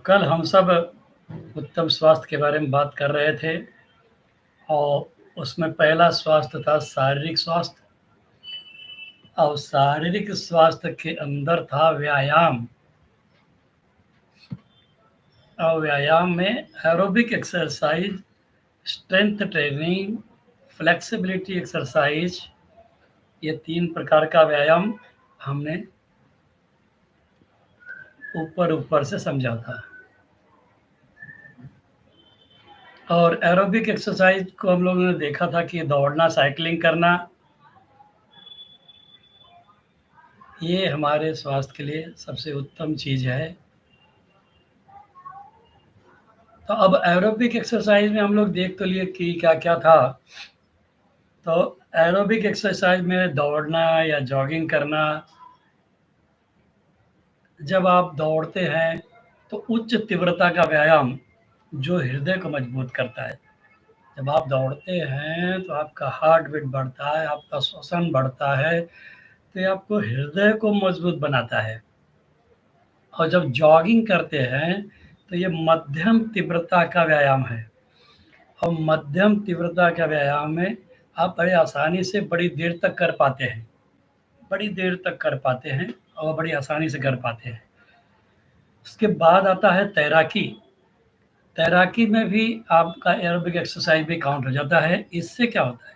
कल हम सब उत्तम स्वास्थ्य के बारे में बात कर रहे थे और उसमें पहला स्वास्थ्य था शारीरिक स्वास्थ्य और शारीरिक स्वास्थ्य के अंदर था व्यायाम। और व्यायाम में aerobic exercise, strength training, flexibility exercise, ये 3 प्रकार का व्यायाम हमने ऊपर से समझा था। और एरोबिक एक्सरसाइज को हम लोगों ने देखा था कि दौड़ना, साइकिलिंग करना, ये हमारे स्वास्थ्य के लिए सबसे उत्तम चीज़ है। तो अब एरोबिक एक्सरसाइज में हम लोग देख तो लिए कि क्या-क्या था। तो एरोबिक एक्सरसाइज में दौड़ना या जॉगिंग करना, जब आप दौड़ते हैं तो उच्च तीव्रता का व्यायाम जो हृदय को मजबूत करता है। जब आप दौड़ते हैं तो आपका हार्ट बीट बढ़ता है, आपका श्वसन बढ़ता है, तो ये आपको हृदय को मजबूत बनाता है। और जब जॉगिंग करते हैं तो ये मध्यम तीव्रता का व्यायाम है। और मध्यम तीव्रता का व्यायाम में आप बड़े आसानी से बड़ी देर तक कर पाते हैं, बड़ी देर तक कर पाते हैं और बड़ी आसानी से कर पाते हैं। उसके बाद आता है तैराकी। तैराकी में भी आपका एरोबिक एक्सरसाइज भी काउंट हो जाता है। इससे क्या होता है,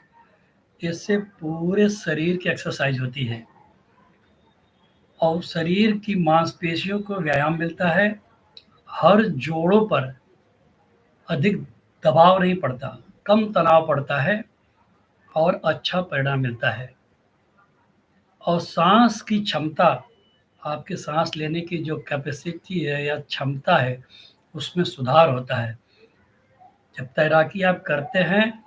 इससे पूरे शरीर की एक्सरसाइज होती है और शरीर की मांसपेशियों को व्यायाम मिलता है। हर जोड़ों पर अधिक दबाव नहीं पड़ता, कम तनाव पड़ता है और अच्छा परिणाम मिलता है। और सांस की क्षमता, आपके सांस लेने की जो कैपेसिटी है या क्षमता है, उसमें सुधार होता है। जब तैराकी आप करते हैं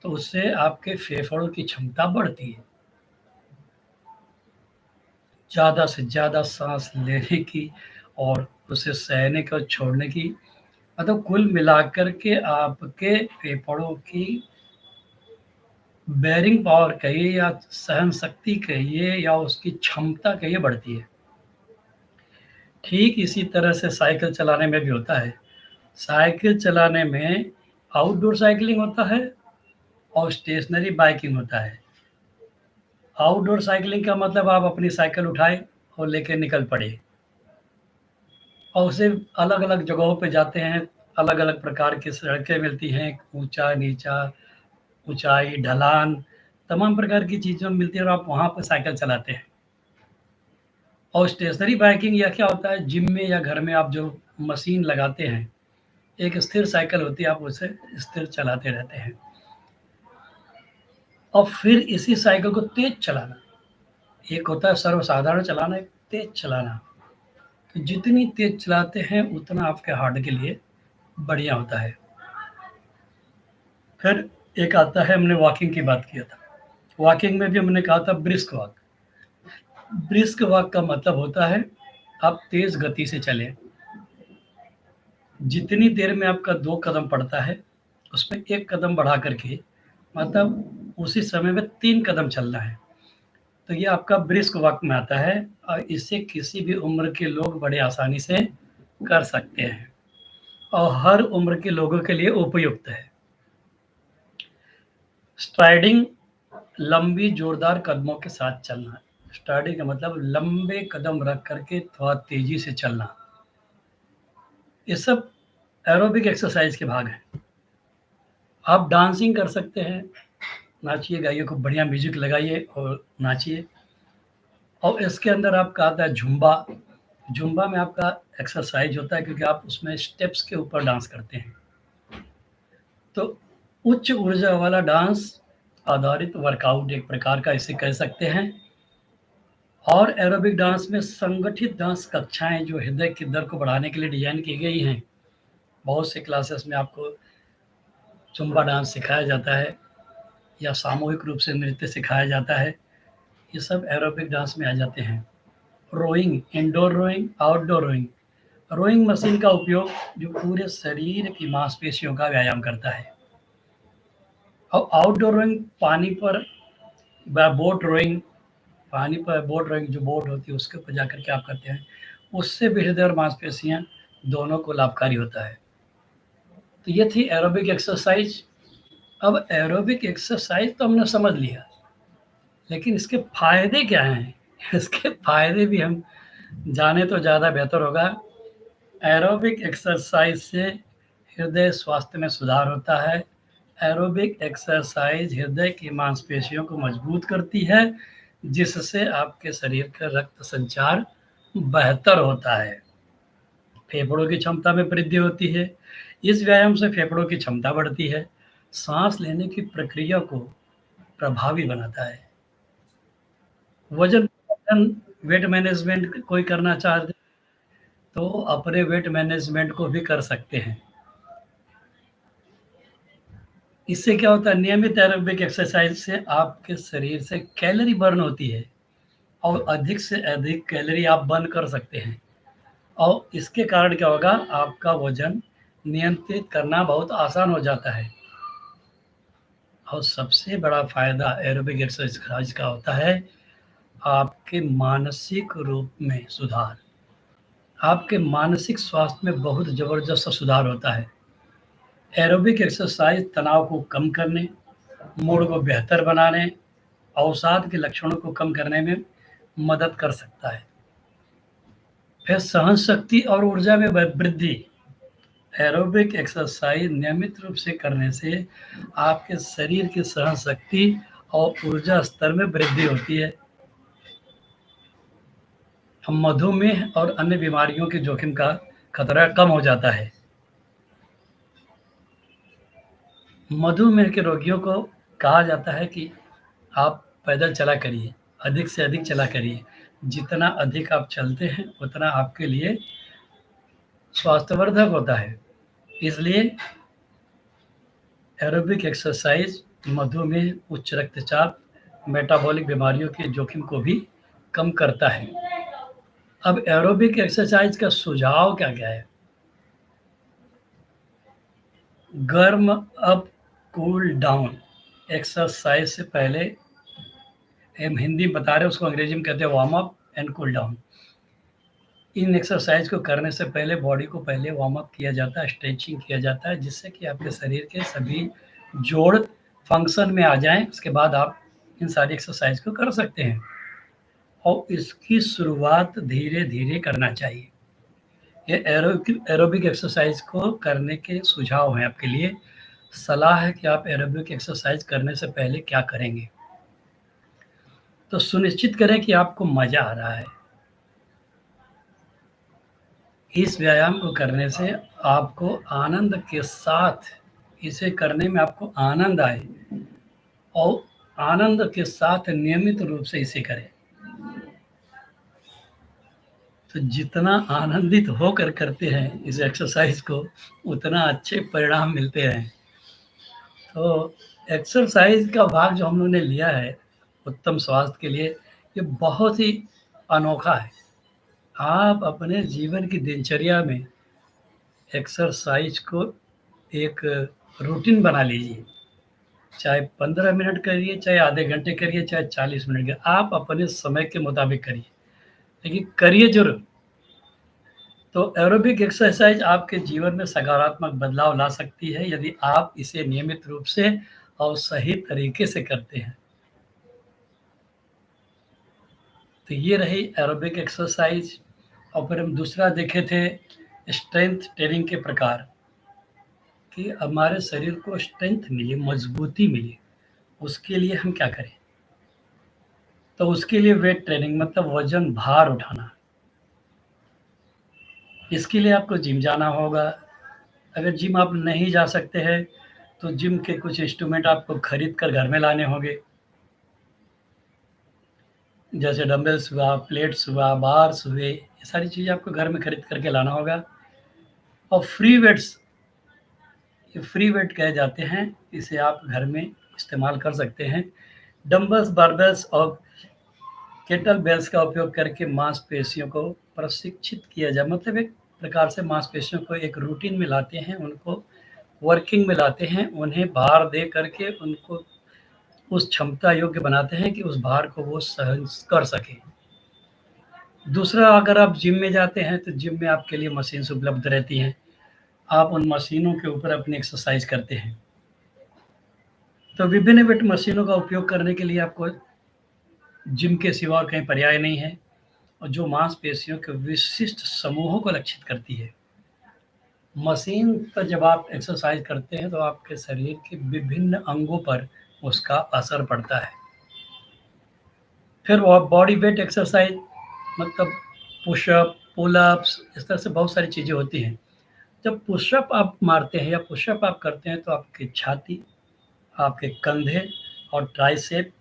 तो उससे आपके फेफड़ों की क्षमता बढ़ती है, ज़्यादा से ज़्यादा सांस लेने की और उसे सहने की और छोड़ने की, मतलब कुल मिलाकर के आपके फेफड़ों की बेयरिंग पावर कहिए या सहन शक्ति कहिए या उसकी क्षमता कहिए, बढ़ती है। ठीक इसी तरह से साइकिल चलाने में भी होता है। साइकिल चलाने में आउटडोर साइक्लिंग होता है और स्टेशनरी बाइकिंग होता है। आउटडोर साइक्लिंग का मतलब आप अपनी साइकिल उठाए और लेके निकल पड़े और उसे अलग-अलग जगहों पे जाते हैं, अलग-अलग प्रकार की सड़कें मिलती हैं, ऊँचा, नीचा, ऊँचाई, ढलान, तमाम प्रकार की चीज़ें मिलती हैं और आप वहाँ पे साइकिल चलाते हैं। और स्टेशनरी बाइकिंग यह क्या होता है, जिम में या घर में आप जो मशीन लगाते हैं, एक स्थिर साइकिल होती है, आप उसे स्थिर चलाते रहते हैं। और फिर इसी साइकिल को तेज़ चलाना, एक होता है सर्वसाधारण चलाना, एक तेज़ चलाना। तो जितनी तेज़ चलाते हैं उतना आपके हार्ट के लिए बढ़िया होता है। फिर एक आता है, हमने वॉकिंग की बात किया था। वॉकिंग में भी हमने कहा था ब्रिस्क वॉक। ब्रिस्क वॉक का मतलब होता है आप तेज़ गति से चलें। जितनी देर में आपका 2 कदम पड़ता है, उसमें 1 कदम बढ़ा कर के मतलब उसी समय में 3 कदम चलना है। तो ये आपका ब्रिस्क वॉक में आता है और इसे किसी भी उम्र के लोग बड़े आसानी से कर सकते हैं और हर उम्र के लोगों के लिए उपयुक्त है। स्ट्राइडिंग, लंबी जोरदार कदमों के साथ चलना। स्ट्राइडिंग का मतलब लंबे कदम रख कर के थोड़ा तेज़ी से चलना। ये सब एरोबिक एक्सरसाइज के भाग हैं। आप डांसिंग कर सकते हैं, नाचिए गाइए, खूब बढ़िया म्यूज़िक लगाइए और नाचिए। और इसके अंदर आपका आता है ज़ुम्बा। ज़ुम्बा में आपका एक्सरसाइज होता है क्योंकि आप उसमें स्टेप्स के ऊपर डांस करते हैं। तो उच्च ऊर्जा वाला डांस आधारित वर्कआउट एक प्रकार का इसे कह सकते हैं। और एरोबिक डांस में संगठित डांस कक्षाएँ जो हृदय की दर को बढ़ाने के लिए डिज़ाइन की गई हैं। बहुत से क्लासेस में आपको ज़ुम्बा डांस सिखाया जाता है या सामूहिक रूप से नृत्य सिखाया जाता है। ये सब एरोबिक डांस में आ जाते हैं। Rowing, indoor rowing, outdoor rowing. Rowing machine का उपयोग जो पूरे शरीर की मांसपेशियों का व्यायाम करता है। और आउटडोर रोइंग पानी पर बोट रोइंग, पानी पर बोट रोइंग जो बोट होती है उसके ऊपर जाकर के आप करते हैं। उससे भी हृदय और मांसपेशियाँ दोनों को लाभकारी होता है। तो ये थी एरोबिक एक्सरसाइज। अब एरोबिक एक्सरसाइज तो हमने समझ लिया, लेकिन इसके फायदे क्या हैं? इसके फायदे भी हम जाने तो ज़्यादा बेहतर होगा। एरोबिक एक्सरसाइज से हृदय स्वास्थ्य में सुधार होता है। एरोबिक एक्सरसाइज हृदय की मांसपेशियों को मजबूत करती है, जिससे आपके शरीर का रक्त संचार बेहतर होता है। फेफड़ों की क्षमता में वृद्धि होती है। इस व्यायाम से फेफड़ों की क्षमता बढ़ती है, सांस लेने की प्रक्रिया को प्रभावी बनाता है। वजन प्रबंधन, वेट मैनेजमेंट कोई करना चाहते तो अपने वेट मैनेजमेंट को भी कर सकते हैं। इससे क्या होता है, नियमित एरोबिक एक्सरसाइज से आपके शरीर से कैलोरी बर्न होती है और अधिक से अधिक कैलोरी आप बर्न कर सकते हैं, और इसके कारण क्या होगा, आपका वजन नियंत्रित करना बहुत आसान हो जाता है। और सबसे बड़ा फायदा एरोबिक एक्सरसाइज का होता है आपके मानसिक रूप में सुधार। आपके मानसिक स्वास्थ्य में बहुत ज़बरदस्त सुधार होता है। एरोबिक एक्सरसाइज तनाव को कम करने, मूड को बेहतर बनाने, अवसाद के लक्षणों को कम करने में मदद कर सकता है। फिर सहन शक्ति और ऊर्जा में वृद्धि। एरोबिक एक्सरसाइज नियमित रूप से करने से आपके शरीर की सहन शक्ति और ऊर्जा स्तर में वृद्धि होती है। मधुमेह और अन्य बीमारियों के जोखिम का खतरा कम हो जाता है। मधुमेह के रोगियों को कहा जाता है कि आप पैदल चला करिए, अधिक से अधिक चला करिए। जितना अधिक आप चलते हैं, उतना आपके लिए स्वास्थ्यवर्धक होता है। इसलिए एरोबिक एक्सरसाइज मधुमेह, उच्च रक्तचाप, मेटाबॉलिक बीमारियों के जोखिम को भी कम करता है। अब एरोबिक एक्सरसाइज का सुझाव क्या-क्या है? गर्म अप, कूल डाउन। एक्सरसाइज से पहले, हम हिंदी में बता रहे हैं, उसको अंग्रेजी में कहते हैं warm up and cool down. In exercise को करने से पहले बॉडी को पहले वार्म अप किया जाता है, स्ट्रेचिंग किया जाता है, जिससे कि आपके शरीर के सभी जोड़ फंक्शन में आ जाएँ। उसके बाद आप इन सारी एक्सरसाइज को कर सकते हैं, और इसकी शुरुआत धीरे-धीरे करना चाहिए। ये एरोबिक एक्सरसाइज को करने के सुझाव हैं आपके लिए। सलाह है कि आप एरोबिक एक्सरसाइज करने से पहले क्या करेंगे? तो सुनिश्चित करें कि आपको मज़ा आ रहा है। इस व्यायाम को करने से आपको आनंद के साथ, इसे करने में आपको आनंद आए, और आनंद के साथ नियमित रूप से इसे करें। तो जितना आनंदित होकर करते हैं इस एक्सरसाइज को, उतना अच्छे परिणाम मिलते हैं। तो एक्सरसाइज का भाग जो हम लोगों ने लिया है उत्तम स्वास्थ्य के लिए, ये बहुत ही अनोखा है। आप अपने जीवन की दिनचर्या में एक्सरसाइज को एक रूटीन बना लीजिए। चाहे 15 मिनट करिए, चाहे आधे घंटे करिए, चाहे 40 मिनट करिए, आप अपने समय के मुताबिक करिए, लेकिन करिए ज़रूर। तो एरोबिक एक्सरसाइज आपके जीवन में सकारात्मक बदलाव ला सकती है, यदि आप इसे नियमित रूप से और सही तरीके से करते हैं। तो ये रही एरोबिक एक्सरसाइज। और फिर हम दूसरा देखे थे स्ट्रेंथ ट्रेनिंग के प्रकार, कि हमारे शरीर को स्ट्रेंथ मिले, मजबूती मिले, उसके लिए हम क्या करें? तो उसके लिए वेट ट्रेनिंग, मतलब वजन भार उठाना। इसके लिए आपको जिम जाना होगा। अगर जिम आप नहीं जा सकते हैं, तो जिम के कुछ इंस्ट्रूमेंट आपको खरीद कर घर में लाने होंगे। जैसे डंबल्स हुआ, प्लेट्स हुआ, बार्स हुए, ये सारी चीज़ें आपको घर में खरीद करके लाना होगा। और फ्री वेट्स, ये फ्री वेट कहे जाते हैं, इसे आप घर में इस्तेमाल कर सकते हैं। डंबल्स, बारबेल्स और केटल बेल्स का उपयोग करके मांसपेशियों को प्रशिक्षित किया जाए, मतलब एक प्रकार से मांसपेशियों को एक रूटीन में लाते हैं, उनको वर्किंग में लाते हैं, उन्हें भार दे करके उनको उस क्षमता योग्य बनाते हैं कि उस भार को वो सहन कर सकें। दूसरा, अगर आप जिम में जाते हैं तो जिम में आपके लिए मशीन्स उपलब्ध रहती हैं। आप उन मशीनों के ऊपर अपनी एक्सरसाइज करते हैं। तो विभिन्न वेट मशीनों का उपयोग करने के लिए आपको जिम के सिवा और कहीं पर्याय नहीं है, और जो मांसपेशियों के विशिष्ट समूहों को लक्षित करती है। मशीन पर जब आप एक्सरसाइज करते हैं तो आपके शरीर के विभिन्न अंगों पर उसका असर पड़ता है। फिर वो बॉडी वेट एक्सरसाइज, मतलब पुशअप, पुलअप्स, इस तरह से बहुत सारी चीज़ें होती हैं। जब पुशअप आप मारते हैं या पुशअप आप करते हैं तो आपकी छाती, आपके कंधे और ट्राइसेप,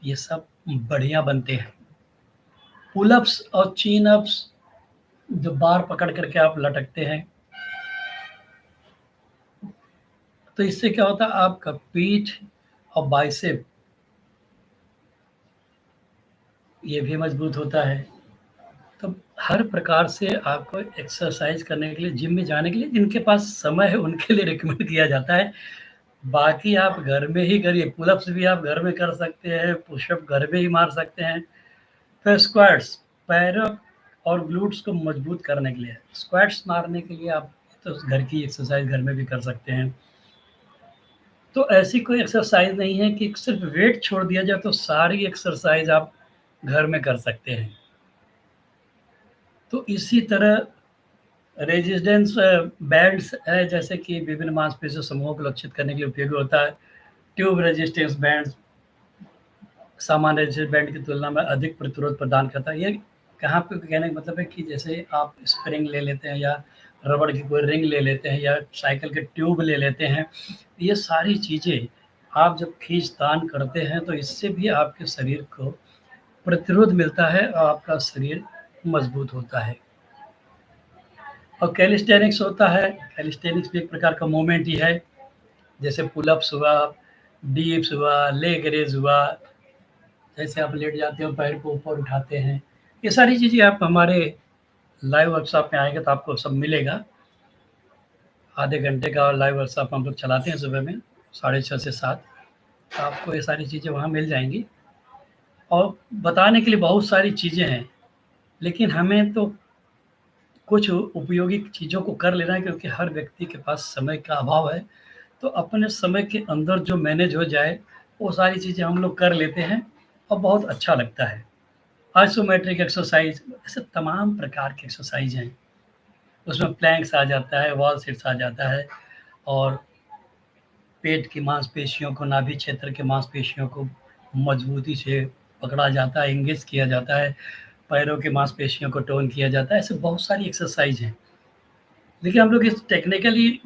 ये सब बढ़िया बनते हैं। पुलअप्स और चीन अप्स, जो बार पकड़ करके आप लटकते हैं, तो इससे क्या होता है, आपका पीठ और बाइसेप ये भी मजबूत होता है। तो हर प्रकार से आपको एक्सरसाइज करने के लिए, जिम में जाने के लिए जिनके पास समय है उनके लिए रिकमेंड किया जाता है। बाकी आप घर में ही करिए, पुलअप्स भी आप घर में कर सकते हैं, पुशअप घर में ही मार सकते हैं। फिर स्क्वाट्स, पैरों और ग्लूट्स को मजबूत करने के लिए स्क्वाट्स मारने के लिए आप तो घर की एक्सरसाइज घर में भी कर सकते हैं। तो ऐसी कोई एक्सरसाइज नहीं है कि सिर्फ वेट छोड़ दिया जाए तो सारी एक्सरसाइज आप घर में कर सकते हैं। तो इसी तरह रेजिस्टेंस बैंड्स है, जैसे कि विभिन्न मांसपेशियों समूहों को लक्षित करने के लिए उपयोगी होता है। ट्यूब रेजिस्टेंस बैंड्स सामान्य रेजिस्टेंस बैंड की तुलना में अधिक प्रतिरोध प्रदान करता है। ये कहाँ पे कहने का मतलब है कि जैसे आप स्प्रिंग ले लेते हैं या रबड़ की कोई रिंग ले लेते हैं या साइकिल के ट्यूब ले लेते हैं, ये सारी चीज़ें आप जब खींचतान करते हैं तो इससे भी आपके शरीर को प्रतिरोध मिलता है और आपका शरीर मजबूत होता है। और कैलिस्थेनिक्स होता है, कैलिस्थेनिक्स भी एक प्रकार का मूवमेंट ही है। जैसे पुलअप्स हुआ, डिप्स हुआ, लेग रेज हुआ, जैसे आप लेट जाते हो पैर को ऊपर उठाते हैं, ये सारी चीज़ें आप हमारे लाइव वर्कशॉप में आएंगे तो आपको सब मिलेगा। आधे घंटे का लाइव वर्कशॉप हम लोग चलाते हैं सुबह में 6:30 से 7। तो आपको ये सारी चीज़ें वहाँ मिल जाएंगी, और बताने के लिए बहुत सारी चीज़ें हैं, लेकिन हमें तो कुछ उपयोगी चीज़ों को कर लेना है, क्योंकि हर व्यक्ति के पास समय का अभाव है। तो अपने समय के अंदर जो मैनेज हो जाए, वो सारी चीज़ें हम लोग कर लेते हैं और बहुत अच्छा लगता है। आइसोमेट्रिक एक्सरसाइज, ऐसे तमाम प्रकार की एक्सरसाइज हैं। उसमें प्लैंक्स आ जाता है, वॉल सिट्स आ जाता है, और पेट की मांसपेशियों को, नाभि क्षेत्र के मांसपेशियों को मजबूती से पकड़ा जाता है, एंगेज किया जाता है, पैरों की मांसपेशियों को टोन किया जाता है। ऐसे बहुत सारी एक्सरसाइज हैं। देखिए, हम लोग इस टेक्निकली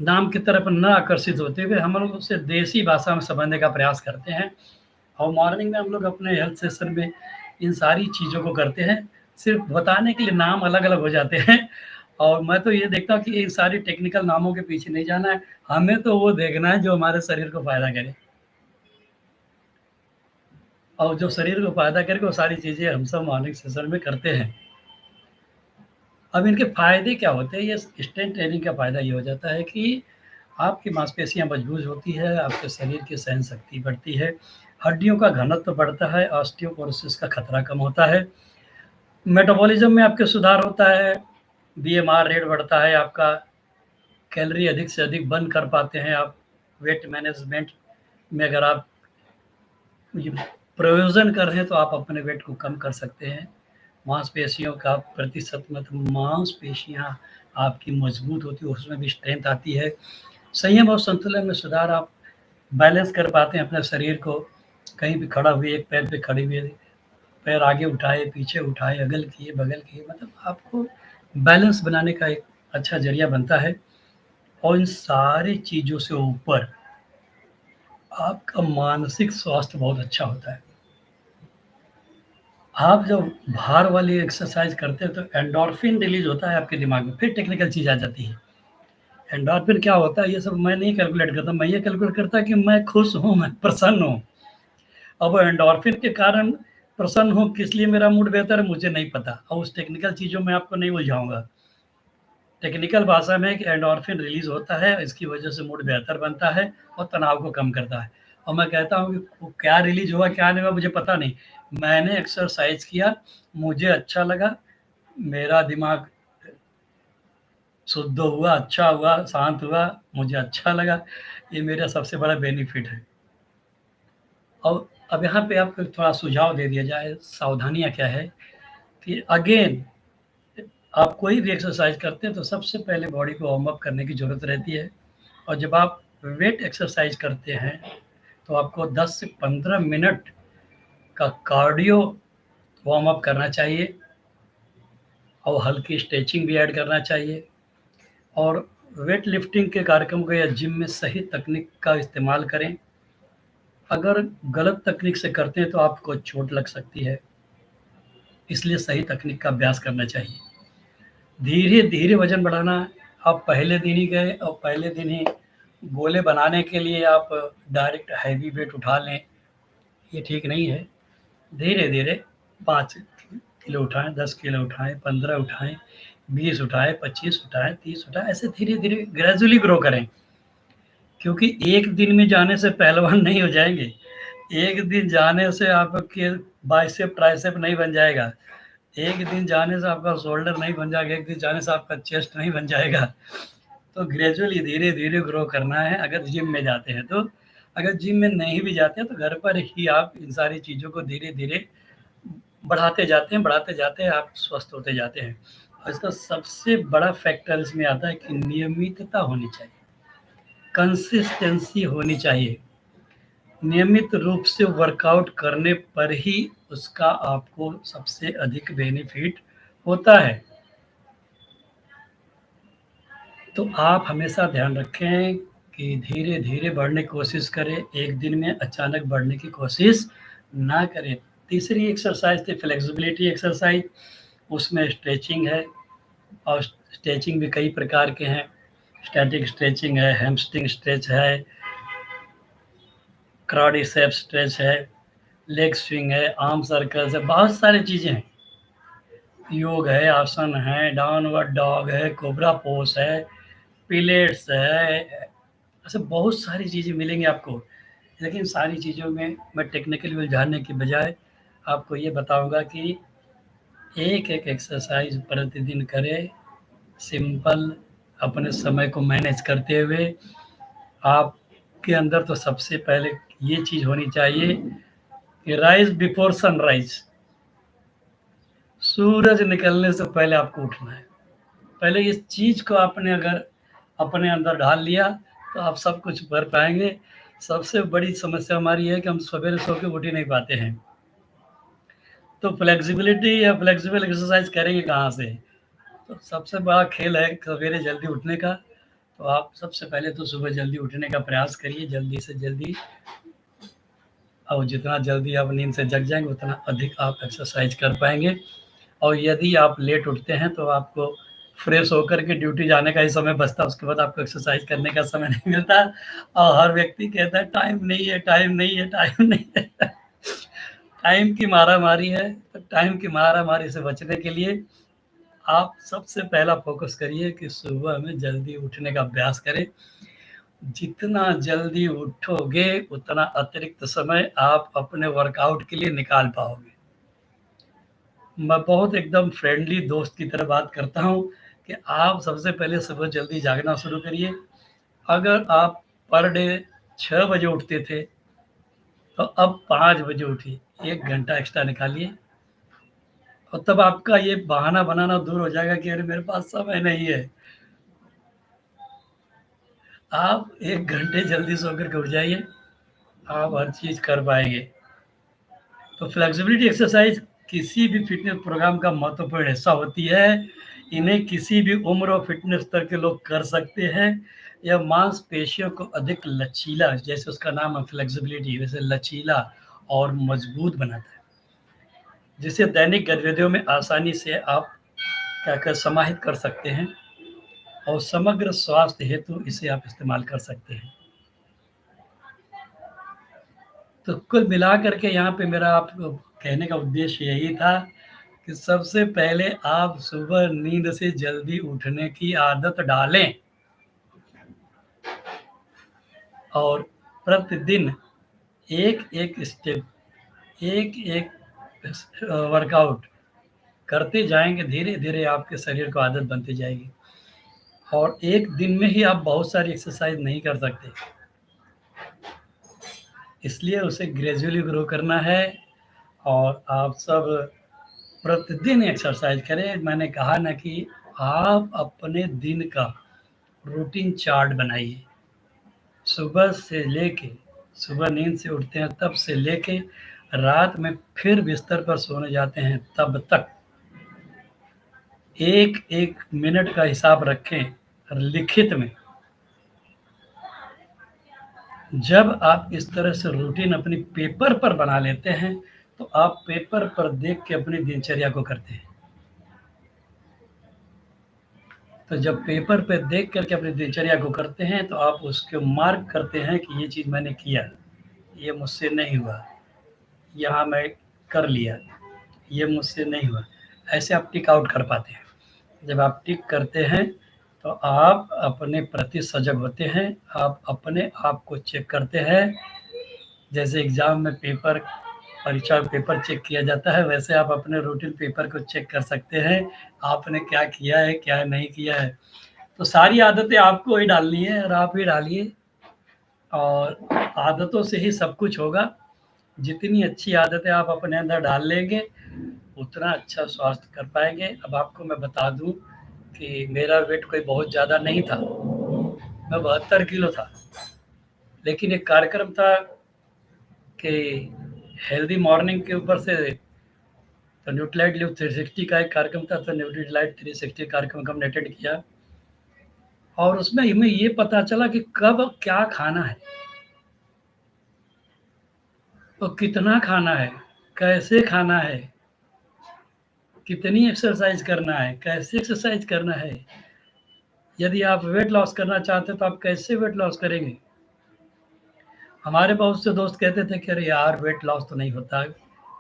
नाम की तरफ ना आकर्षित होते हुए हम लोग उसे देसी भाषा में समझने का प्रयास करते हैं, और मॉर्निंग में हम लोग अपने हेल्थ सेशन में इन सारी चीज़ों को करते हैं। सिर्फ बताने के लिए नाम अलग-अलग हो जाते हैं, और मैं तो ये देखता हूँ कि इन सारी टेक्निकल नामों के पीछे नहीं जाना है, हमें तो वो देखना है जो हमारे शरीर को फ़ायदा करे। और जो शरीर को फ़ायदा करे वो सारी चीज़ें हम सब मॉर्निंग सेशन में करते हैं। अब इनके फ़ायदे क्या होते हैं? ये स्ट्रेंथ ट्रेनिंग का फ़ायदा ये हो जाता है कि आपकी मांसपेशियाँ मजबूत होती है, आपके शरीर की सहन शक्ति बढ़ती है, हड्डियों का घनत्व बढ़ता है, ऑस्टियोपोरोसिस का खतरा कम होता है, मेटाबॉलिज़्म में आपके सुधार होता है, बीएमआर रेट बढ़ता है आपका, कैलोरी अधिक से अधिक बर्न कर पाते हैं आप, वेट मैनेजमेंट में अगर आप ये प्रयोजन कर रहे हैं तो आप अपने वेट को कम कर सकते हैं। मांसपेशियों का प्रतिशत, मतलब मांसपेशियाँ आपकी मजबूत होती है, उसमें भी स्ट्रेंथ आती है। संयम और संतुलन में सुधार, आप बैलेंस कर पाते हैं अपने शरीर को। कहीं भी खड़ा हुए, एक पैर पे खड़े हुए, पैर आगे उठाए, पीछे उठाए, अगल किए, बगल किए, मतलब आपको बैलेंस बनाने का एक अच्छा ज़रिया बनता है। और इन सारी चीज़ों से ऊपर आपका मानसिक स्वास्थ्य बहुत अच्छा होता है। आप जब भार वाली एक्सरसाइज़ करते हैं तो एंडोर्फिन रिलीज़ होता है आपके दिमाग में, फिर टेक्निकल चीज़ आ जाती है। एंडोर्फिन क्या होता है, ये सब मैं नहीं कैलकुलेट करता, मैं ये कैलकुलेट करता कि मैं खुश हूँ, मैं प्रसन्न हूँ। अब एंडोर्फिन के कारण प्रसन्न हूँ, किस लिए मेरा मूड बेहतर है मुझे नहीं पता, और उस टेक्निकल चीज़ों में आपको नहीं उलझाऊँगा। टेक्निकल भाषा में कि एंडोर्फिन रिलीज़ होता है, इसकी वजह से मूड बेहतर बनता है और तनाव को कम करता है। और मैं कहता हूँ कि वो क्या रिलीज़ हुआ, क्या नहीं हुआ मुझे पता नहीं। मैंने एक्सरसाइज किया, मुझे अच्छा लगा, मेरा दिमाग शुद्ध हुआ, अच्छा हुआ, शांत हुआ, मुझे अच्छा लगा। ये मेरा सबसे बड़ा बेनिफिट है। और अब यहाँ पे आपको थोड़ा सुझाव दे दिया जाए, सावधानियाँ क्या है कि अगेन आप कोई भी एक्सरसाइज करते हैं तो सबसे पहले बॉडी को वार्म अप करने की ज़रूरत रहती है। और जब आप वेट एक्सरसाइज करते हैं तो आपको 10 से 15 मिनट का कार्डियो वार्म अप करना चाहिए और हल्की स्ट्रेचिंग भी ऐड करना चाहिए। और वेट लिफ्टिंग के कार्यक्रम को या जिम में सही तकनीक का इस्तेमाल करें। अगर गलत तकनीक से करते हैं तो आपको चोट लग सकती है, इसलिए सही तकनीक का अभ्यास करना चाहिए। धीरे-धीरे वज़न बढ़ाना है। आप पहले दिन ही गए और पहले दिन ही गोले बनाने के लिए आप डायरेक्ट हैवी वेट उठा लें, ये ठीक नहीं है। धीरे-धीरे 5 किलो उठाएँ, 10 किलो उठाएँ, 15 उठाएँ, 20 उठाएँ, 25 उठाएँ, 30 उठाएँ, ऐसे धीरे-धीरे ग्रेजुअली ग्रो करें। क्योंकि एक दिन में जाने से पहलवान नहीं हो जाएँगे। एक दिन जाने से आपके बाइसेप, ट्राइसेप नहीं बन जाएगा। एक दिन जाने से आपका शोल्डर नहीं बन जाएगा, एक दिन जाने से आपका चेस्ट नहीं बन जाएगा। तो ग्रेजुअली धीरे-धीरे ग्रो करना है अगर जिम में जाते हैं तो। अगर जिम में नहीं भी जाते हैं तो घर पर ही आप इन सारी चीज़ों को धीरे-धीरे बढ़ाते जाते हैं, आप स्वस्थ होते जाते हैं। और इसका सबसे बड़ा फैक्टर इसमें आता है कि नियमितता होनी चाहिए, कंसिस्टेंसी होनी चाहिए। नियमित रूप से वर्कआउट करने पर ही उसका आपको सबसे अधिक बेनिफिट होता है। तो आप हमेशा ध्यान रखें कि धीरे-धीरे बढ़ने की कोशिश करें, एक दिन में अचानक बढ़ने की कोशिश ना करें। तीसरी एक्सरसाइज़ थी फ्लेक्सिबिलिटी एक्सरसाइज़, उसमें स्ट्रेचिंग है और स्ट्रेचिंग भी कई प्रकार के हैं। स्टैटिक स्ट्रेचिंग है, हैमस्ट्रिंग स्ट्रेच है, क्वाड्रिसेप्स स्ट्रेच है, लेग स्विंग है, आर्म सर्कल्स है, बहुत सारी चीज़ें हैं। योग है, आसन है, डाउनवर्ड डॉग है, कोबरा पोज़ है, पिलेट्स है, ऐसे बहुत सारी चीज़ें मिलेंगी आपको। लेकिन सारी चीज़ों में मैं टेक्निकली उलझाने की बजाय आपको ये बताऊँगा कि एक-एक एक्सरसाइज़ प्रतिदिन करें, सिंपल अपने समय को मैनेज करते हुए। आपके अंदर तो सबसे पहले ये चीज़ होनी चाहिए कि राइज़ बिफोर सनराइज़, सूरज निकलने से पहले आपको उठना है। पहले इस चीज़ को आपने अगर अपने अंदर ढाल लिया, तो आप सब कुछ कर पाएँगे। सबसे बड़ी समस्या हमारी है कि हम सवेरे सो के उठ ही नहीं पाते हैं। तो फ्लेक्सिबिलिटी या फ्लेक्सिबल एक्सरसाइज़ करेंगे कहाँ से? तो सबसे बड़ा खेल है सवेरे जल्दी उठने का। तो आप सबसे पहले तो सुबह जल्दी उठने का प्रयास करिए, जल्दी से जल्दी। और जितना जल्दी आप नींद से जग जाएँगे, उतना अधिक आप एक्सरसाइज़ कर पाएँगे। और यदि आप लेट उठते हैं तो आपको फ्रेश होकर के ड्यूटी जाने का ही समय बचता है, उसके बाद आपको एक्सरसाइज करने का समय नहीं मिलता। और हर व्यक्ति कहता है टाइम नहीं है, टाइम नहीं है, टाइम नहीं है। टाइम की मारामारी है, तो टाइम की मारामारी से बचने के लिए आप सबसे पहला फ़ोकस करिए कि सुबह में जल्दी उठने का अभ्यास करें। जितना जल्दी उठोगे, उतना अतिरिक्त समय आप अपने वर्कआउट के लिए निकाल पाओगे। मैं बहुत एकदम फ्रेंडली दोस्त की तरह बात करता हूँ कि आप सबसे पहले सुबह जल्दी जागना शुरू करिए। अगर आप पर डे 6 बजे उठते थे, तो अब 5 बजे उठिए, 1 घंटा एक्स्ट्रा निकालिए और तब आपका ये बहाना बनाना दूर हो जाएगा कि अरे मेरे पास समय नहीं है। आप 1 घंटे जल्दी सो कर के उठ जाइए, आप हर चीज़ कर पाएँगे। तो फ्लेक्सिबिलिटी एक्सरसाइज किसी भी फिटनेस प्रोग्राम का महत्वपूर्ण हिस्सा होती है। इन्हें किसी भी उम्र और फिटनेस स्तर के लोग कर सकते हैं। यह मांसपेशियों को अधिक लचीला, जैसे उसका नाम है फ्लेक्सिबिलिटी, वैसे लचीला और मजबूत बनाता है, जिसे दैनिक गतिविधियों में आसानी से आप क्या कर समाहित कर सकते हैं और समग्र स्वास्थ्य हेतु इसे आप इस्तेमाल कर सकते हैं। तो कुल मिलाकर के यहाँ पे मेरा आपको कहने का उद्देश्य यही था कि सबसे पहले आप सुबह नींद से जल्दी उठने की आदत डालें और प्रतिदिन एक-एक स्टेप, एक-एक वर्कआउट करते जाएँगे, धीरे-धीरे आपके शरीर को आदत बनती जाएगी और एक दिन में ही आप बहुत सारी एक्सरसाइज़ नहीं कर सकते। इसलिए उसे ग्रेजुअली ग्रो करना है और आप सब प्रतिदिन एक्सरसाइज़ करें। मैंने कहा ना कि आप अपने दिन का रूटीन चार्ट बनाइए। सुबह से लेके सुबह नींद से उठते हैं तब से लेके रात में फिर बिस्तर पर सोने जाते हैं तब तक एक-एक मिनट का हिसाब रखें लिखित में। जब आप इस तरह से रूटीन अपनी पेपर पर बना लेते हैं, तो आप पेपर पर देख के अपनी दिनचर्या को करते हैं। तो जब पेपर पे देख कर के अपनी दिनचर्या को करते हैं, तो आप उसको मार्क करते हैं कि ये चीज़ मैंने किया, ये मुझसे नहीं हुआ, यहाँ मैं कर लिया, ये मुझसे नहीं हुआ। ऐसे आप टिक आउट कर पाते हैं। जब आप टिक करते हैं, तो आप अपने प्रति सजग होते हैं, आप अपने आप को चेक करते हैं। जैसे एग्ज़ाम में परीक्षा में पेपर चेक किया जाता है, वैसे आप अपने रूटीन पेपर को चेक कर सकते हैं, आपने क्या किया है, क्या नहीं किया है। तो सारी आदतें आपको ही डालनी है और आप ही डालिए और आदतों से ही सब कुछ होगा। जितनी अच्छी आदतें आप अपने अंदर डाल लेंगे, उतना अच्छा स्वास्थ्य कर पाएँगे। अब आपको मैं बता दूँ कि मेरा वेट कोई बहुत ज़्यादा नहीं था, मैं 72 किलो था। लेकिन एक कार्यक्रम था कि हेल्दी मॉर्निंग के ऊपर से तो न्यूट्रीलाइट लिव 360 का एक कार्यक्रम था, तो न्यूट्रीलाइट 360 कार्यक्रम को हमने अटेंड किया और उसमें हमें ये पता चला कि कब क्या खाना है, तो कितना खाना है, कैसे खाना है, कितनी एक्सरसाइज़ करना है, कैसे एक्सरसाइज़ करना है। यदि आप वेट लॉस करना चाहते हैं, तो आप कैसे वेट लॉस करेंगे? हमारे बहुत से दोस्त कहते थे कि अरे यार वेट लॉस तो नहीं होता है,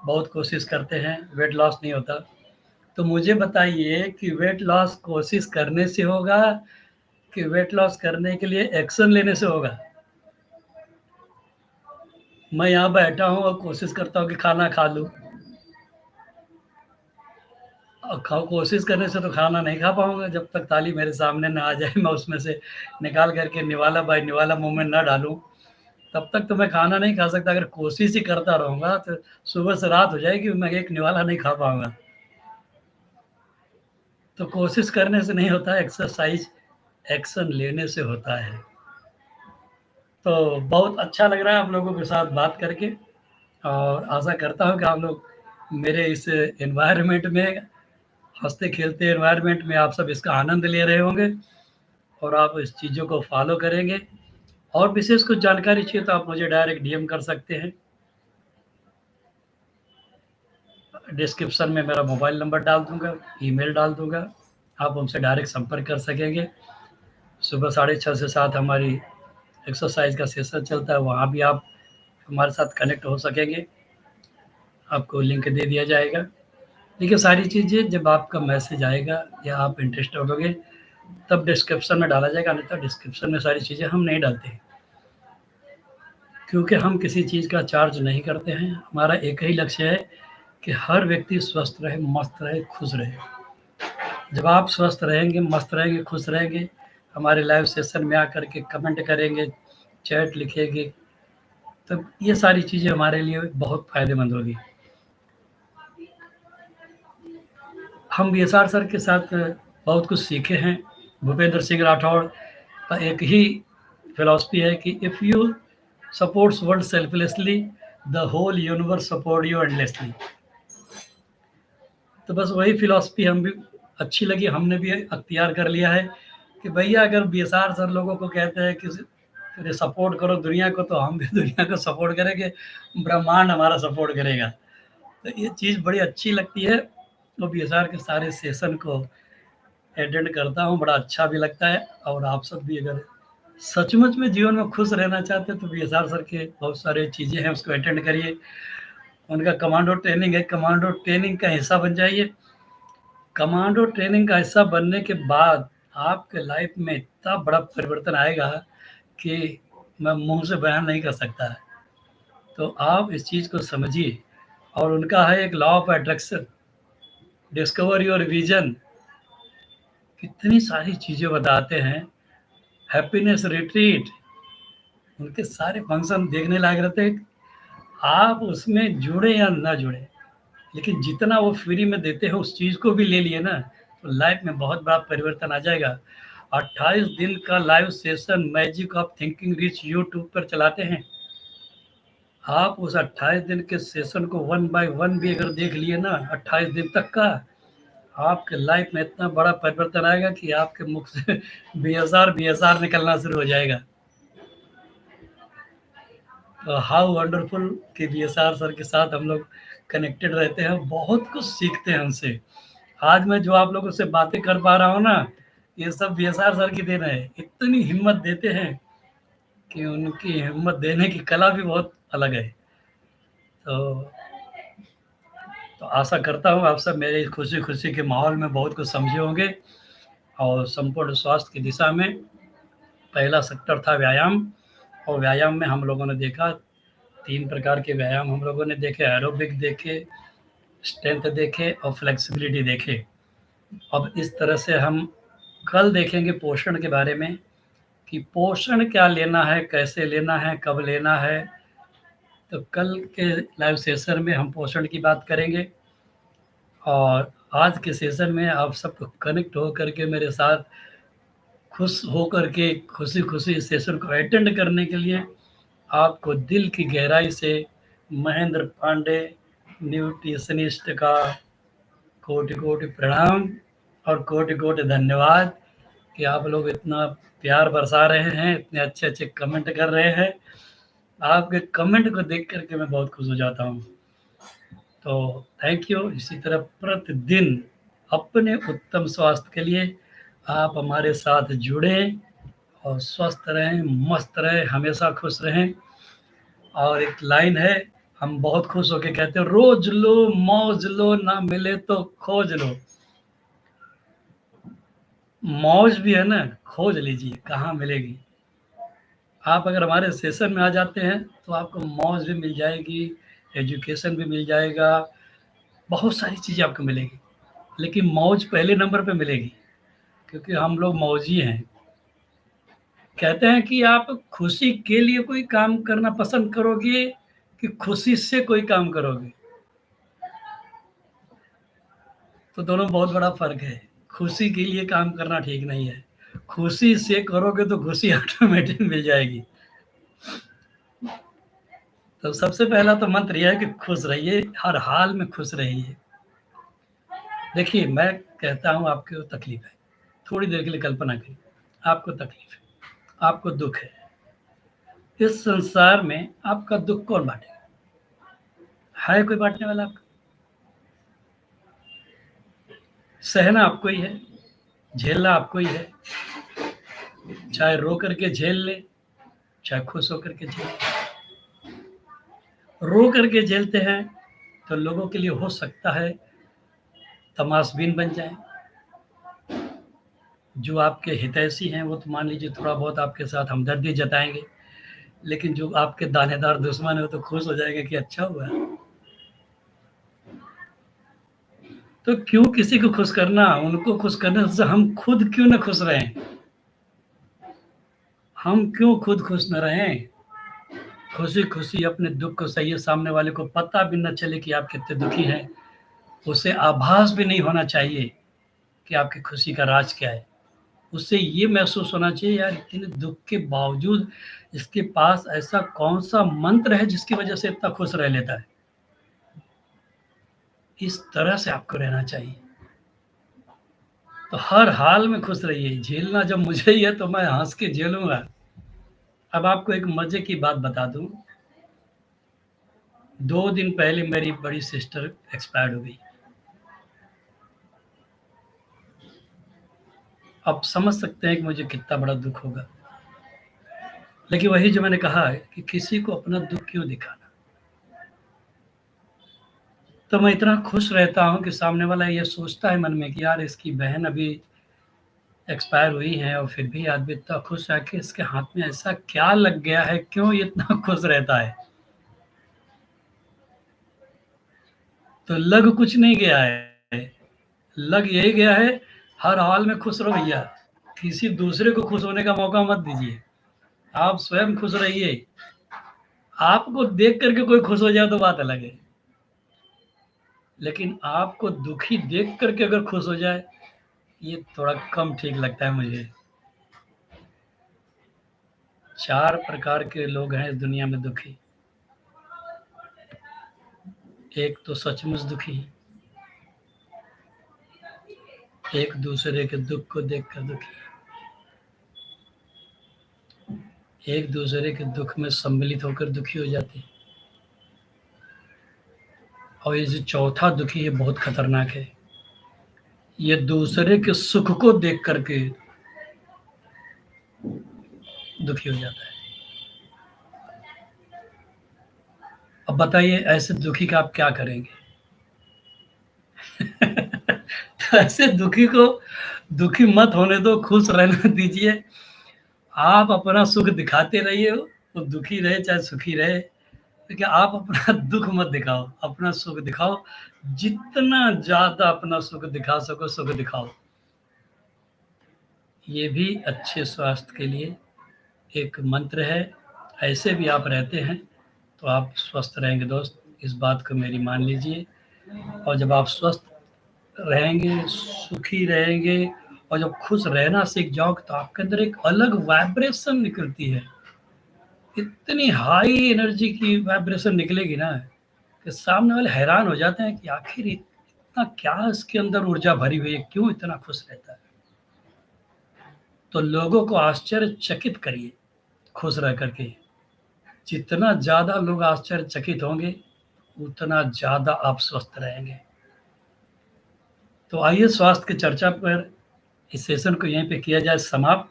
बहुत कोशिश करते हैं, वेट लॉस नहीं होता। तो मुझे बताइए कि वेट लॉस कोशिश करने से होगा कि वेट लॉस करने के लिए एक्शन लेने से होगा? मैं यहाँ बैठा हूँ और कोशिश करता हूँ कि खाना खा लूँ और कोशिश करने से तो खाना नहीं खा पाऊँगा जब तक थाली मेरे सामने ना आ जाए, मैं उसमें से निकाल कर के निवाला बाय निवाला मुँह में ना डालूँ, तब तक तो मैं खाना नहीं खा सकता। अगर कोशिश ही करता रहूँगा तो सुबह से रात हो जाएगी, मैं एक निवाला नहीं खा पाऊँगा। तो कोशिश करने से नहीं होता है, एक्सरसाइज़ एक्शन लेने से होता है। तो बहुत अच्छा लग रहा है आप लोगों के साथ बात करके और आशा करता हूँ कि आप लोग मेरे इस एनवायरनमेंट में, हँसते-खेलते एनवायरनमेंट में आप सब इसका आनंद ले रहे होंगे और आप इस चीज़ों को फ़ॉलो करेंगे और विशेष कुछ जानकारी चाहिए तो आप मुझे डायरेक्ट डीएम कर सकते हैं। डिस्क्रिप्शन में मेरा मोबाइल नंबर डाल दूँगा, ईमेल डाल दूँगा, आप हमसे डायरेक्ट संपर्क कर सकेंगे। सुबह साढ़े 6 से 7 हमारी एक्सरसाइज़ का सेशन चलता है, वहाँ भी आप हमारे साथ कनेक्ट हो सकेंगे। आपको लिंक दे दिया जाएगा। देखिए सारी चीज़ें जब आपका मैसेज आएगा या आप इंटरेस्टेड होगे, तब डिस्क्रिप्शन में डाला जाएगा, अन्यथा डिस्क्रिप्शन में सारी चीज़ें हम नहीं डालते हैं। क्योंकि हम किसी चीज़ का चार्ज नहीं करते हैं, हमारा एक ही लक्ष्य है कि हर व्यक्ति स्वस्थ रहे, मस्त रहे, खुश रहे। जब आप स्वस्थ रहेंगे, मस्त रहेंगे, खुश रहेंगे, हमारे लाइव सेशन में आकर के कमेंट करेंगे, चैट लिखेंगे, तब ये सारी चीज़ें हमारे लिए बहुत फ़ायदेमंद होगी। हम बीएसआर सर के साथ बहुत कुछ सीखे हैं। भूपेंद्र सिंह राठौड़ का एक ही फिलॉसफी है कि if you supports world selflessly, the whole universe support you endlessly. तो बस वही फिलॉसफी हम भी अच्छी लगी, हमने भी अख्तियार कर लिया है कि भैया अगर बीएसआर सर लोगों को कहते हैं कि फिर सपोर्ट करो दुनिया को, तो हम भी दुनिया को सपोर्ट करेंगे, ब्रह्मांड हमारा सपोर्ट करेगा। तो ये चीज़ बड़ी अच्छी लगती है और बीएसआर के सारे सेशन को अटेंड करता हूँ, बड़ा अच्छा भी लगता है और आप सब भी अगर सचमुच में जीवन में खुश रहना चाहते हैं, तो बीएसआर सर के बहुत सारे चीज़ें हैं, उसको अटेंड करिए। उनका कमांडो ट्रेनिंग है, कमांडो ट्रेनिंग का हिस्सा बन जाइए। कमांडो ट्रेनिंग का हिस्सा बनने के बाद आपके लाइफ में इतना बड़ा परिवर्तन आएगा कि मैं मुँह से बयान नहीं कर सकता। तो आप इस चीज़ को समझिए और उनका है एक law of attraction, discover your vision, कितनी सारी चीज़ें बताते हैं, हैप्पीनेस रिट्रीट, उनके सारे फंक्शन देखने लायक रहते हैं। आप उसमें जुड़े या ना जुड़े, लेकिन जितना वो फ्री में देते हैं उस चीज़ को भी ले लिए ना, तो लाइफ में बहुत बड़ा परिवर्तन आ जाएगा। 28 दिन का live session magic of thinking rich YouTube पर चलाते हैं। आप उस 28 दिन के सेशन को वन बाय वन भी अगर देख लिए ना 28 दिन तक का, आपके लाइफ में इतना बड़ा परिवर्तन आएगा कि आपके मुख से बीएसआर बीएसआर निकलना शुरू हो जाएगा। तो हाउ वंडरफुल कि बीएसआर सर के साथ हम लोग कनेक्टेड रहते हैं, बहुत कुछ सीखते हैं उनसे। आज मैं जो आप लोगों से बातें कर पा रहा हूँ ना, ये सब बीएसआर सर की देन है। इतनी हिम्मत देते हैं कि उनकी हिम्मत देने की कला भी बहुत अलग है। तो आशा करता हूँ आप सब मेरे खुशी खुशी के माहौल में बहुत कुछ समझे होंगे। और संपूर्ण स्वास्थ्य की दिशा में पहला सेक्टर था व्यायाम, और व्यायाम में हम लोगों ने देखा 3 प्रकार के व्यायाम हम लोगों ने देखे, एरोबिक देखे, स्ट्रेंथ देखे और फ्लेक्सिबिलिटी देखे। अब इस तरह से हम कल देखेंगे पोषण के बारे में, कि पोषण क्या लेना है, कैसे लेना है, कब लेना है। तो कल के लाइव सेशन में हम पोषण की बात करेंगे, और आज के सेशन में आप सबको कनेक्ट होकर के मेरे साथ खुश होकर के खुशी-खुशी इस सेशन को अटेंड करने के लिए आपको दिल की गहराई से महेंद्र पांडे न्यूट्रिशनिस्ट का कोटि-कोटि प्रणाम और कोटि-कोटि धन्यवाद कि आप लोग इतना प्यार बरसा रहे हैं, इतने अच्छे-अच्छे कमेंट कर रहे हैं। आपके कमेंट को देख कर के मैं बहुत खुश हो जाता हूँ। तो थैंक यू। इसी तरह प्रतिदिन अपने उत्तम स्वास्थ्य के लिए आप हमारे साथ जुड़ें और स्वस्थ रहें, मस्त रहें, हमेशा खुश रहें। और एक लाइन है, हम बहुत खुश होके कहते हैं, रोज लो मौज लो, ना मिले तो खोज लो। मौज भी है ना, खोज लीजिए कहाँ मिलेगी। आप अगर हमारे सेशन में आ जाते हैं तो आपको मौज भी मिल जाएगी, एजुकेशन भी मिल जाएगा, बहुत सारी चीज़ें आपको मिलेगी। लेकिन मौज पहले नंबर पे मिलेगी, क्योंकि हम लोग मौजी हैं। कहते हैं कि आप खुशी के लिए कोई काम करना पसंद करोगे कि खुशी से कोई काम करोगे, तो दोनों बहुत बड़ा फ़र्क है। खुशी के लिए काम करना ठीक नहीं है, खुशी से करोगे तो खुशी ऑटोमेटिक मिल जाएगी। तो सबसे पहला तो मंत्र यह है कि खुश रहिए, हर हाल में खुश रहिए। देखिए, मैं कहता हूँ आपको तकलीफ़ है, थोड़ी देर के लिए कल्पना करिए, आपको तकलीफ़ है, आपको दुःख है। इस संसार में आपका दुःख कौन बाँटेगा? है कोई बाँटने वाला आपका? सहना आपको ही है, झेलना आपको ही है, चाहे रो करके झेल लें, चाहे खुश होकर के झेल लें। रो करके झेलते हैं तो लोगों के लिए हो सकता है तमाशबीन बन जाएँ। जो आपके हितैषी हैं वो तो मान लीजिए थोड़ा बहुत आपके साथ हमदर्दी जताएँगे, लेकिन जो आपके दानेदार दुश्मन है वो तो खुश हो जाएँगे कि अच्छा हुआ। तो क्यों किसी को खुश करना? उनको खुश करने से हम खुद क्यों ना खुश रहें? हम क्यों खुद खुश न रहें? खुशी-खुशी अपने दुःख को सहिए, सामने वाले को पता भी ना चले कि आप कितने दुखी हैं। उसे आभास भी नहीं होना चाहिए कि आपकी खुशी का राज क्या है। उसे ये महसूस होना चाहिए, यार इतने दुःख के बावजूद इसके पास ऐसा कौन-सा मंत्र है जिसकी वजह से इतना खुश रह लेता है। इस तरह से आपको रहना चाहिए। तो हर हाल में खुश रहिए, झेलना जब मुझे ही है तो मैं हँस के झेलूँगा। अब आपको एक मज़े की बात बता दूँ, 2 दिन पहले मेरी बड़ी सिस्टर एक्सपायर्ड हो गई। आप समझ सकते हैं कि मुझे कितना बड़ा दुःख होगा। लेकिन वही जो मैंने कहा है कि किसी को अपना दुःख क्यों दिखाना? तो मैं इतना खुश रहता हूँ कि सामने वाला ये सोचता है मन में कि यार इसकी बहन अभी एक्सपायर हुई है और फिर भी आदमी इतना खुश है कि इसके हाथ में ऐसा क्या लग गया है, क्यों ये इतना खुश रहता है? तो लग कुछ नहीं गया है, लग यही गया है, हर हाल में खुश रहो भैया। किसी दूसरे को खुश होने का मौका मत दीजिए, आप स्वयं खुश रहिए। आपको देख करके कोई खुश हो जाए तो बात अलग है, लेकिन आपको दुखी देख करके अगर खुश हो जाए, ये थोड़ा कम ठीक लगता है मुझे। 4 प्रकार के लोग हैं इस दुनिया में दुखी। एक तो सचमुच दुखी, एक दूसरे के दुख को देखकर दुखी, एक दूसरे के दुख में सम्मिलित होकर दुखी हो जाते हैं, और ये जो चौथा दुखी है बहुत खतरनाक है, ये दूसरे के सुख को देख करके दुखी हो जाता है। अब बताइए ऐसे दुखी का आप क्या करेंगे? तो ऐसे दुखी को दुखी मत होने दो, खुश रहने दीजिए। आप अपना सुख दिखाते रहिए, वो दुखी रहे चाहे सुखी रहे, लेकिन आप अपना दुख मत दिखाओ, अपना सुख दिखाओ। जितना ज़्यादा अपना सुख दिखा सको सुख दिखाओ। ये भी अच्छे स्वास्थ्य के लिए एक मंत्र है। ऐसे भी आप रहते हैं तो आप स्वस्थ रहेंगे दोस्त, इस बात को मेरी मान लीजिए। और जब आप स्वस्थ रहेंगे, सुखी रहेंगे और जब खुश रहना सीख जाओगे तो आपके अंदर एक अलग वाइब्रेशन निकलती है। इतनी हाई एनर्जी की वाइब्रेशन निकलेगी ना कि सामने वाले हैरान हो जाते हैं कि आखिर इतना क्या इसके अंदर ऊर्जा भरी हुई है, क्यों इतना खुश रहता है। तो लोगों को आश्चर्यचकित करिए खुश रह करके। जितना ज़्यादा लोग आश्चर्यचकित होंगे, उतना ज़्यादा आप स्वस्थ रहेंगे। तो आइए स्वास्थ्य की चर्चा पर इस सेशन को यहीं पे किया जाए समाप्त,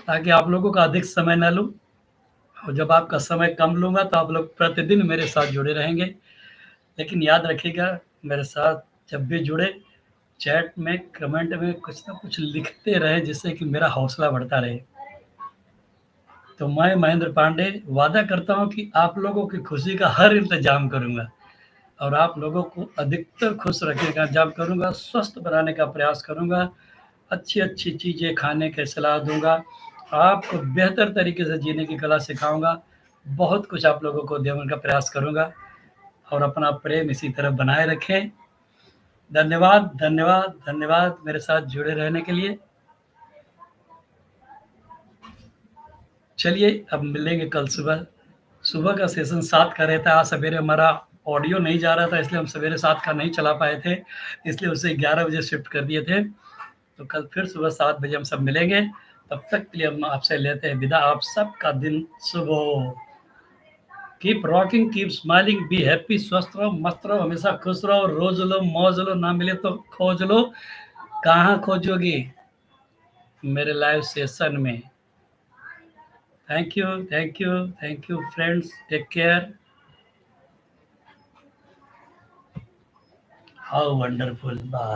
ताकि आप लोगों का अधिक समय ना लूँ, और जब आपका समय कम लूँगा तो आप लोग प्रतिदिन मेरे साथ जुड़े रहेंगे। लेकिन याद रखिएगा, मेरे साथ जब भी जुड़े, चैट में, कमेंट में कुछ ना कुछ लिखते रहें, जिससे कि मेरा हौसला बढ़ता रहे। तो मैं महेंद्र पांडे वादा करता हूँ कि आप लोगों की खुशी का हर इंतज़ाम करूँगा और आप लोगों को अधिकतर खुश रखने का इंतज़ाम करूँगा, स्वस्थ बनाने का प्रयास करूँगा, अच्छी-अच्छी चीज़ें खाने की सलाह दूँगा, आपको बेहतर तरीके से जीने की कला सिखाऊँगा, बहुत कुछ आप लोगों को देने का प्रयास करूँगा। और अपना प्रेम इसी तरह बनाए रखें। धन्यवाद, धन्यवाद, धन्यवाद मेरे साथ जुड़े रहने के लिए। चलिए अब मिलेंगे कल सुबह। सुबह का सेशन 7 का रहता है, आज सवेरे हमारा ऑडियो नहीं जा रहा था, इसलिए हम सवेरे 7 का नहीं चला पाए थे, इसलिए उसे 11 बजे शिफ्ट कर दिए थे। तो कल फिर सुबह 7 बजे हम सब मिलेंगे। तब तक के लिए हम आपसे लेते हैं विदा। आप सबका दिन शुभ हो। Keep rocking, keep smiling, be happy, स्वस्थ रहो, मस्त रहो, हमेशा खुश रहो, रोज लो, मौज लो, ना मिले तो खोज लो। कहाँ खोजोगी? मेरे लाइव सेशन में। Thank you, thank you, thank you friends, take care. How wonderful, bye.